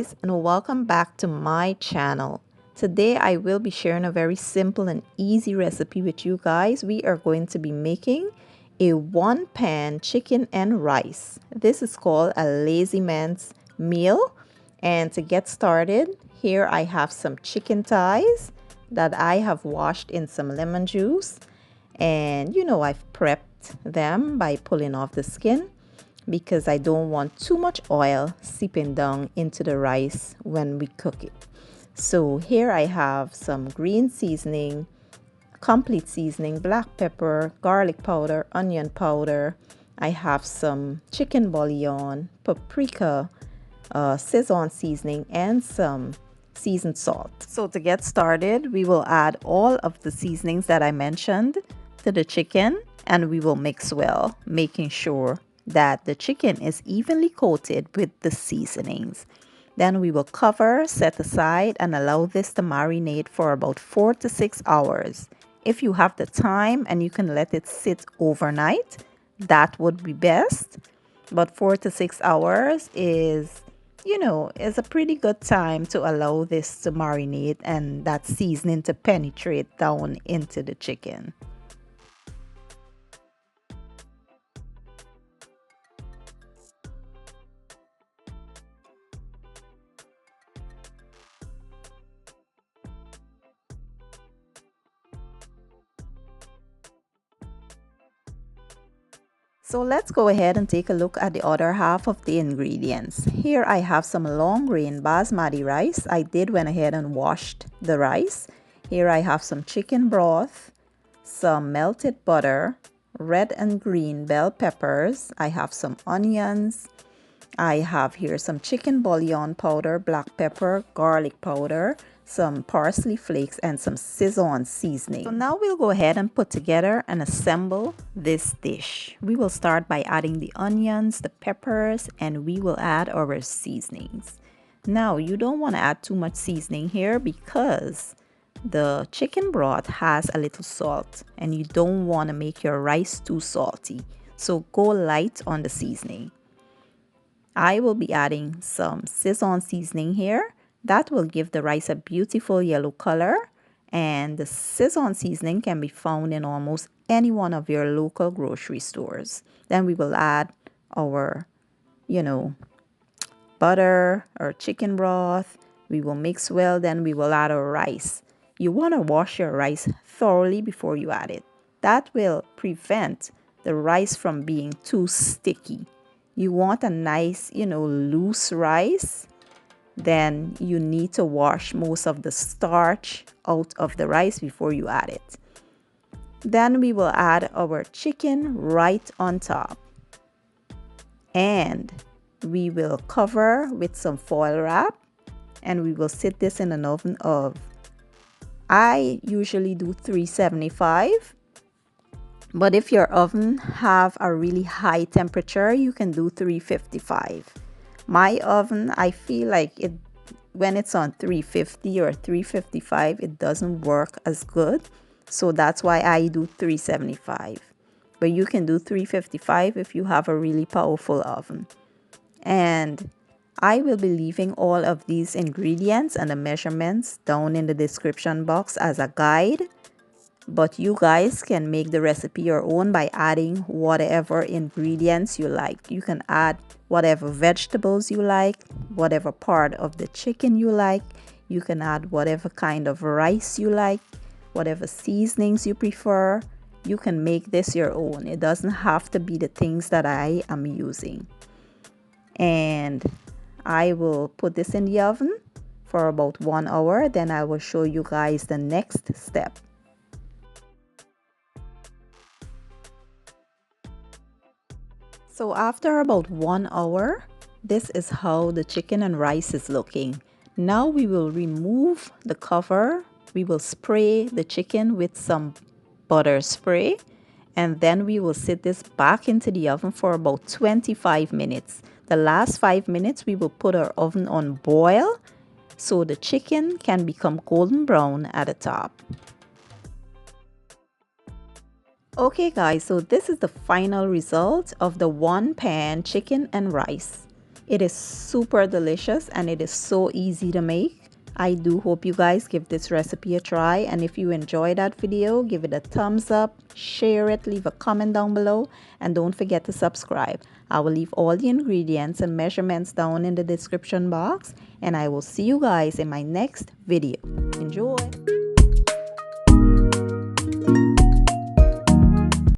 guys, and welcome back to my channel. Today I will be sharing a very simple and easy recipe with you guys. We are going to be making a one pan chicken and rice. This is called a lazy man's meal. And to get started, here I have some chicken thighs that I have washed in some lemon juice. And I've prepped them by pulling off the skin, because I don't want too much oil seeping down into the rice when we cook it. So here I have some green seasoning, complete seasoning, black pepper, garlic powder, onion powder. I have some chicken bouillon, paprika, sazon seasoning, and some seasoned salt. So to get started, we will add all of the seasonings that I mentioned to the chicken, and we will mix well, making sure that the chicken is evenly coated with the seasonings. Then we will cover, set aside, and allow this to marinate for about 4 to 6 hours. If you have the time and you can let it sit overnight, that would be best. But 4 to 6 hours is a pretty good time to allow this to marinate and that seasoning to penetrate down into the chicken. So let's go ahead and take a look at the other half of the ingredients. Here I have some long grain basmati rice. I went ahead and washed the rice. Here I have some chicken broth, some melted butter, red and green bell peppers. I have some onions. I have here some chicken bouillon powder, black pepper, garlic powder, some parsley flakes, and some sazon seasoning. So now we'll go ahead and put together and assemble this dish. We will start by adding the onions, the peppers, and we will add our seasonings. Now you don't want to add too much seasoning here because the chicken broth has a little salt and you don't want to make your rice too salty. So go light on the seasoning. I will be adding some sazon seasoning here. That will give the rice a beautiful yellow color, and the sazon seasoning can be found in almost any one of your local grocery stores. Then we will add our, butter or chicken broth. We will mix well, then we will add our rice. You want to wash your rice thoroughly before you add it. That will prevent the rice from being too sticky. You want a nice, loose rice. Then you need to wash most of the starch out of the rice before you add it. Then we will add our chicken right on top. And we will cover with some foil wrap. And we will sit this in an oven of, I usually do 375. But if your oven have a really high temperature, you can do 355. My oven, I feel like when it's on 350 or 355, it doesn't work as good. So that's why I do 375. But you can do 355 if you have a really powerful oven. And I will be leaving all of these ingredients and the measurements down in the description box as a guide. But you guys can make the recipe your own by adding whatever ingredients you like. You can add whatever vegetables you like, whatever part of the chicken you like. You can add whatever kind of rice you like, whatever seasonings you prefer. You can make this your own. It doesn't have to be the things that I am using. And I will put this in the oven for about 1 hour. Then I will show you guys the next step. So after about 1 hour, this is how the chicken and rice is looking. Now we will remove the cover. We will spray the chicken with some butter spray. And then we will sit this back into the oven for about 25 minutes. The last 5 minutes, we will put our oven on boil so the chicken can become golden brown at the top. Okay guys, so this is the final result of the one pan chicken and rice. It is super delicious and it is so easy to make. I do hope you guys give this recipe a try, and if you enjoyed that video, give it a thumbs up, share it, leave a comment down below, and don't forget to subscribe. I will leave all the ingredients and measurements down in the description box, and I will see you guys in my next video. Enjoy!